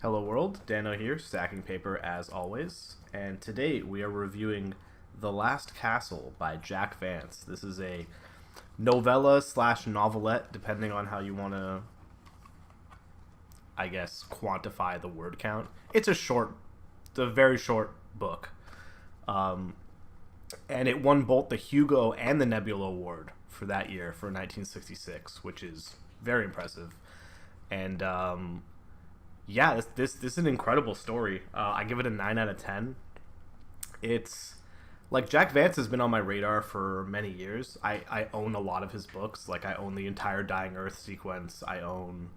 Hello world, Dano here, stacking paper as always, and today we are reviewing The Last Castle by Jack Vance. This is a novella slash novelette, depending on how you want to, I guess, quantify the word count. It's a very short book, um, and it won both the Hugo and the Nebula Award for that year for 1966, which is very impressive. And yeah, this is an incredible story. I give it a 9 out of 10. It's like Jack Vance has been on my radar for many years. I own a lot of his books. Like I own the entire Dying Earth sequence. I own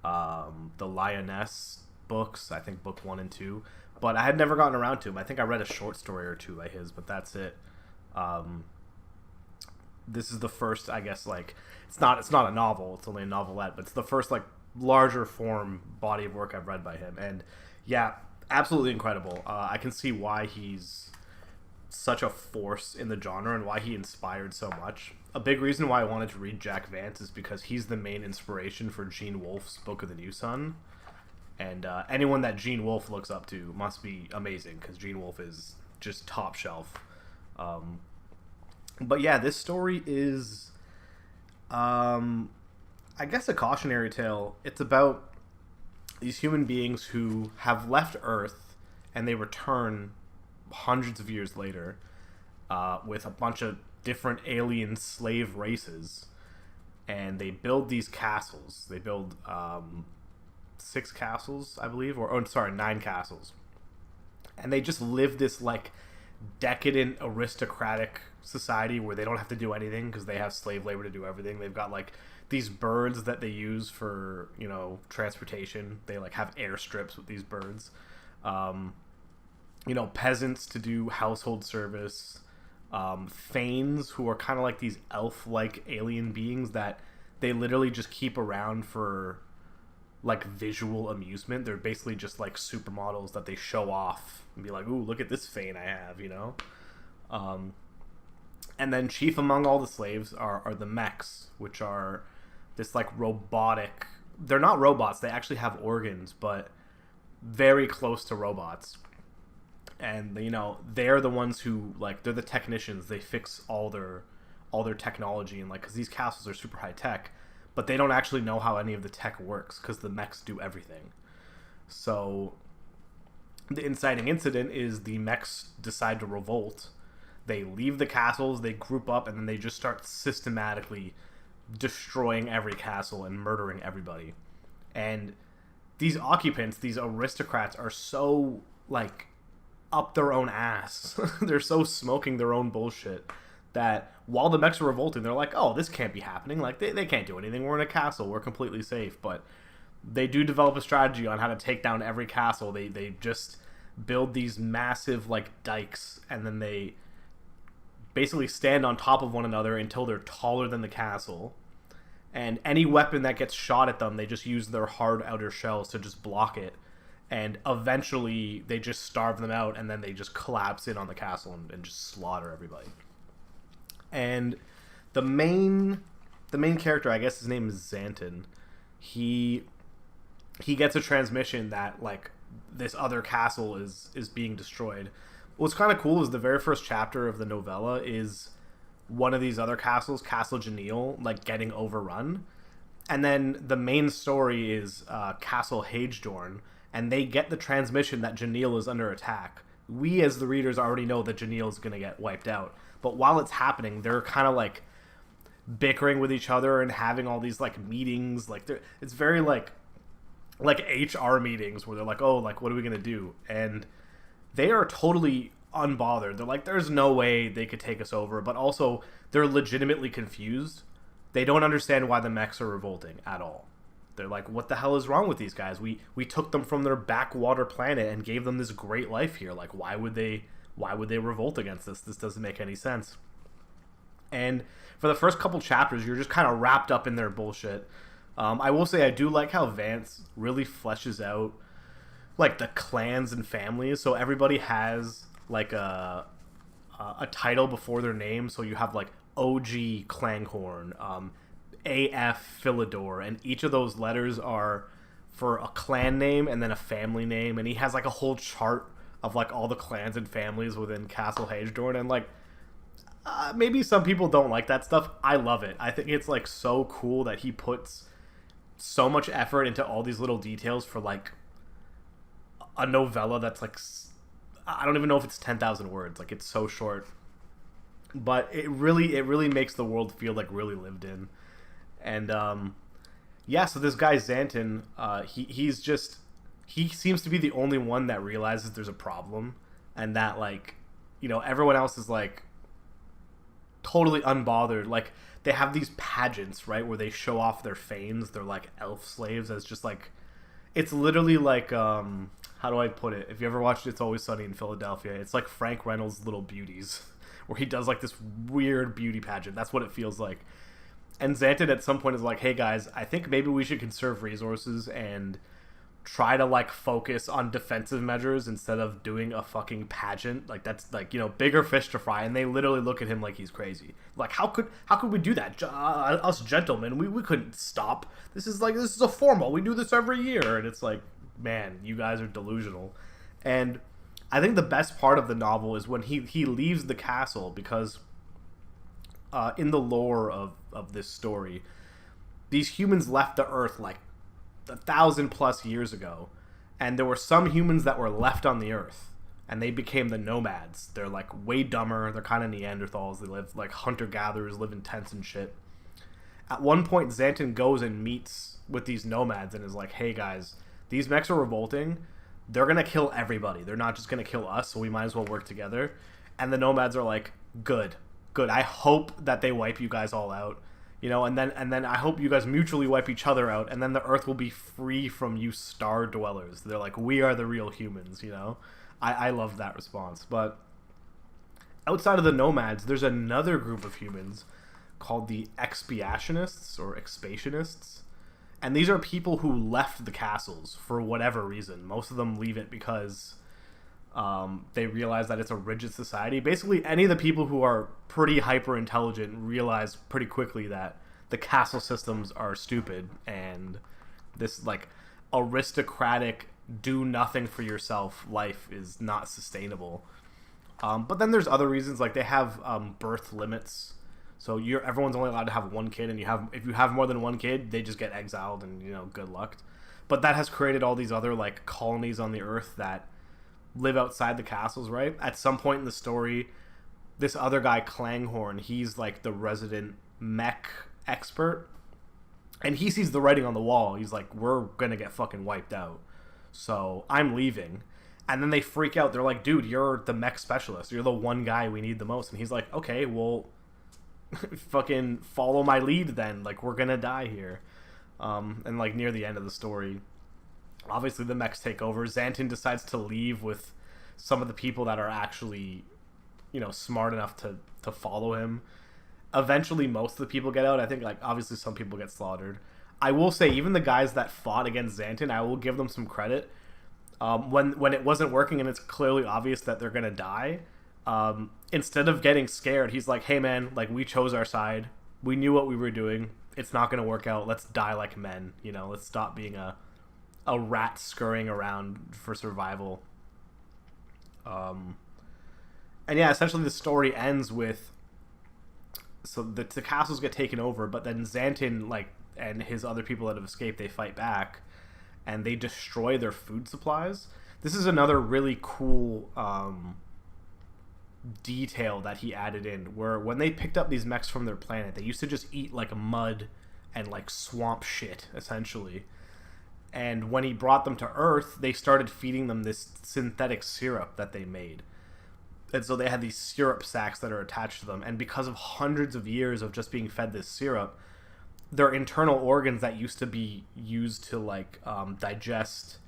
the Lioness books. I think book 1 and 2. But I had never gotten around to him. I think I read a short story or two by his, but that's it. Um, this is the first, I guess, like it's not a novel. It's only a novelette, but it's the first like larger form body of work I've read by him, and yeah, absolutely incredible. I can see why he's such a force in the genre and why he inspired so much. A big reason why I wanted to read Jack Vance is because he's the main inspiration for Gene Wolfe's Book of the New Sun, and anyone that Gene Wolfe looks up to must be amazing because Gene Wolfe is just top shelf. Um, but yeah, this story is I guess a cautionary tale. It's about these human beings who have left Earth and they return hundreds of years later with a bunch of different alien slave races, and they build these castles. They build 6 castles, I believe, or oh, sorry, 9 castles, and they just live this like decadent aristocratic society where they don't have to do anything because they have slave labor to do everything. They've got like these birds that they use for transportation. They like have airstrips with these birds. Peasants to do household service. Thanes who are kind of like these elf-like alien beings that they literally just keep around for like visual amusement. They're basically just like supermodels that they show off and be like, "Ooh, look at this Thane I have," And then chief among all the slaves are the mechs, which are this like robotic. They're not robots. They actually have organs, but very close to robots. And they're the ones who like they're the technicians. They fix all their technology and like because these castles are super high tech, but they don't actually know how any of the tech works because the mechs do everything. So the inciting incident is the mechs decide to revolt. They leave the castles, they group up, and then they just start systematically destroying every castle and murdering everybody. And these occupants, these aristocrats, are so like up their own ass. They're so smoking their own bullshit that while the mechs are revolting, they're like, "Oh, this can't be happening. Like they can't do anything. We're in a castle. We're completely safe." But they do develop a strategy on how to take down every castle. They just build these massive like dikes, and then they basically stand on top of one another until they're taller than the castle. And any weapon that gets shot at them, they just use their hard outer shells to just block it. And eventually, they just starve them out, and then they just collapse in on the castle and just slaughter everybody. And the main character, I guess his name is Xanton. He gets a transmission that like this other castle is being destroyed. What's kind of cool is the very first chapter of the novella is one of these other castles, Castle Janelle, like getting overrun. And then the main story is Castle Hagedorn, and they get the transmission that Janelle is under attack. We as the readers already know that Janelle is going to get wiped out. But while it's happening, they're kind of like bickering with each other and having all these like meetings. Like it's very like HR meetings where they're like, "Oh, like what are we going to do?" And they are totally unbothered. They're like, there's no way they could take us over, but also they're legitimately confused. They don't understand why the mechs are revolting at all. They're like, what the hell is wrong with these guys? We took them from their backwater planet and gave them this great life here. Like, why would they revolt against this? This doesn't make any sense. And for the first couple chapters, you're just kind of wrapped up in their bullshit. I will say I do like how Vance really fleshes out like the clans and families. So everybody has like a title before their name. So you have like OG Clanghorn, AF Philidor, and each of those letters are for a clan name and then a family name, and he has like a whole chart of like all the clans and families within Castle Hagedorn, and like maybe some people don't like that stuff. I love it. I think it's like so cool that he puts so much effort into all these little details for like a novella that's like, I don't even know if it's 10,000 words. Like, it's so short, but it really makes the world feel like really lived in. And yeah, so this guy Xanten, he seems to be the only one that realizes there's a problem, and that, like, everyone else is like totally unbothered. Like, they have these pageants, right, where they show off their fanes, their like elf slaves, as just like, it's literally like how do I put it? If you ever watched It's Always Sunny in Philadelphia, it's like Frank Reynolds' Little Beauties, where he does like this weird beauty pageant. That's what it feels like. And Xanten at some point is like, hey guys, I think maybe we should conserve resources and try to like focus on defensive measures instead of doing a fucking pageant. Like, that's like, bigger fish to fry. And they literally look at him like he's crazy. Like, how could we do that? Us gentlemen, we couldn't stop. This is a formal. We do this every year. And it's like, man, you guys are delusional. And I think the best part of the novel is when he leaves the castle, because in the lore of this story, these humans left the earth like 1,000+ years ago, and there were some humans that were left on the earth, and they became the nomads. They're like way dumber. They're kind of Neanderthals. They live like hunter-gatherers, live in tents and shit. At one point, Xanten goes and meets with these nomads and is like, hey guys, these mechs are revolting. They're gonna kill everybody. They're not just gonna kill us, so we might as well work together. And the nomads are like, good. I hope that they wipe you guys all out. And then I hope you guys mutually wipe each other out, and then the earth will be free from you star dwellers. They're like, we are the real humans, I love that response. But outside of the nomads, there's another group of humans called the expiationists or expationists. And these are people who left the castles for whatever reason. Most of them leave it because they realize that it's a rigid society. Basically, any of the people who are pretty hyper intelligent realize pretty quickly that the castle systems are stupid, and this like aristocratic do nothing for yourself life is not sustainable. But then there's other reasons, like they have birth limits. So everyone's only allowed to have one kid, and if you have more than one kid, they just get exiled, and good luck. But that has created all these other like colonies on the earth that live outside the castles, right? At some point in the story, this other guy, Clanghorn, he's like the resident mech expert, and he sees the writing on the wall. He's like, we're gonna get fucking wiped out, so I'm leaving. And then they freak out. They're like, dude, you're the mech specialist. You're the one guy we need the most. And he's like, okay, well, fucking follow my lead then. Like, we're gonna die here. And like near the end of the story, obviously the mechs take over. Xanten decides to leave with some of the people that are actually, smart enough to follow him. Eventually, most of the people get out. I think, like, obviously some people get slaughtered. I will say, even the guys that fought against Xanten, I will give them some credit. When it wasn't working and it's clearly obvious that they're gonna die, instead of getting scared, he's like, hey man, like, we chose our side. We knew what we were doing. It's not gonna work out. Let's die like men. Let's stop being a rat scurrying around for survival. And yeah, essentially the story ends with, so the castles get taken over, but then Xanten, like, and his other people that have escaped, they fight back, and they destroy their food supplies. This is another really cool detail that he added in, where when they picked up these mechs from their planet, they used to just eat like mud and like swamp shit, essentially. And when he brought them to Earth, they started feeding them this synthetic syrup that they made. And so they had these syrup sacks that are attached to them. And because of hundreds of years of just being fed this syrup, their internal organs that used to be used to like digest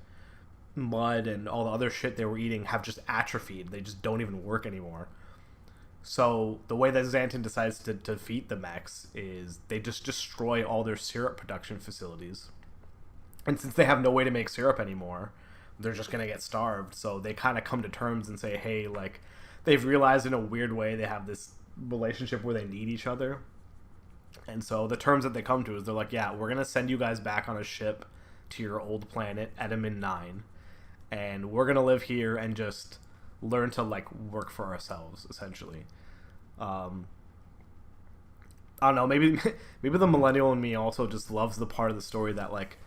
mud and all the other shit they were eating have just atrophied. They just don't even work anymore. So the way that Xanten decides to defeat the mechs is they just destroy all their syrup production facilities. And since they have no way to make syrup anymore, they're just going to get starved. So they kind of come to terms and say, hey, like, they've realized in a weird way they have this relationship where they need each other. And so the terms that they come to is they're like, yeah, we're going to send you guys back on a ship to your old planet, Edaman 9, and we're gonna live here and just learn to like work for ourselves, essentially. Um, I don't know. Maybe maybe the millennial in me also just loves the part of the story that like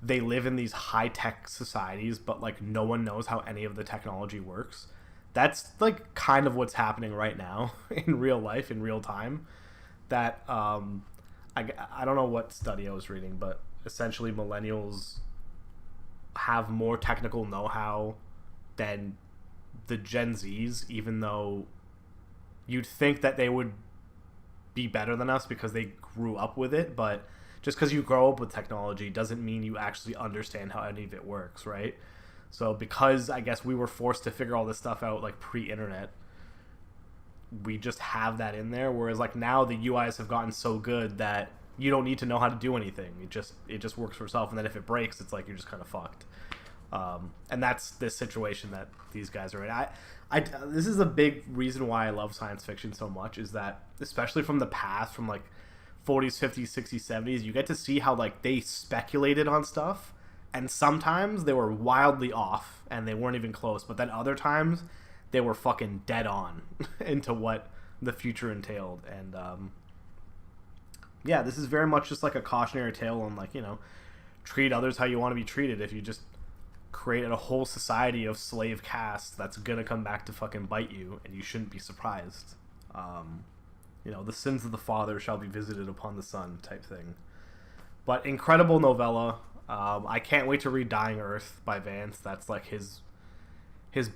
they live in these high tech societies, but like no one knows how any of the technology works. That's like kind of what's happening right now in real life, in real time. That I don't know what study I was reading, but essentially millennials have more technical know-how than the Gen Zs, even though you'd think that they would be better than us because they grew up with it, but just because you grow up with technology doesn't mean you actually understand how any of it works, right? So because I guess we were forced to figure all this stuff out like pre-internet, we just have that in there. Whereas like now the UIs have gotten so good that you don't need to know how to do anything. It just works for itself, and then if it breaks, it's like you're just kind of fucked. And that's this situation that these guys are in. This is a big reason why I love science fiction so much, is that especially from the past, from like 40s, 50s, 60s, 70s, you get to see how like they speculated on stuff, and sometimes they were wildly off and they weren't even close, but then other times they were fucking dead on into what the future entailed. And yeah, this is very much just like a cautionary tale on like, treat others how you want to be treated. If you just create a whole society of slave castes, that's gonna come back to fucking bite you, and you shouldn't be surprised. The sins of the father shall be visited upon the son type thing. But incredible novella. I can't wait to read Dying Earth by Vance. That's like his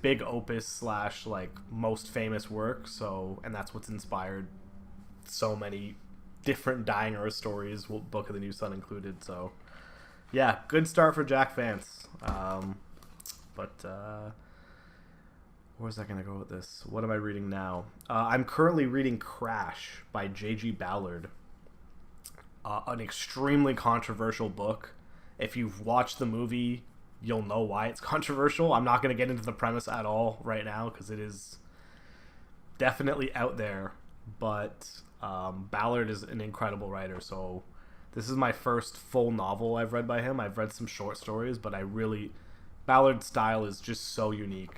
big opus slash like most famous work. So, and that's what's inspired so many different Dying Earth stories, Book of the New Sun included. So yeah, good start for Jack Vance. Where's that going to go with this? What am I reading now? I'm currently reading Crash by J.G. Ballard. An extremely controversial book. If you've watched the movie, you'll know why it's controversial. I'm not going to get into the premise at all right now because it is definitely out there. But Ballard is an incredible writer, so this is my first full novel I've read by him. I've read some short stories, but Ballard's style is just so unique.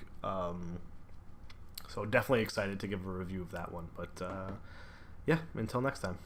So definitely excited to give a review of that one. But yeah, until next time.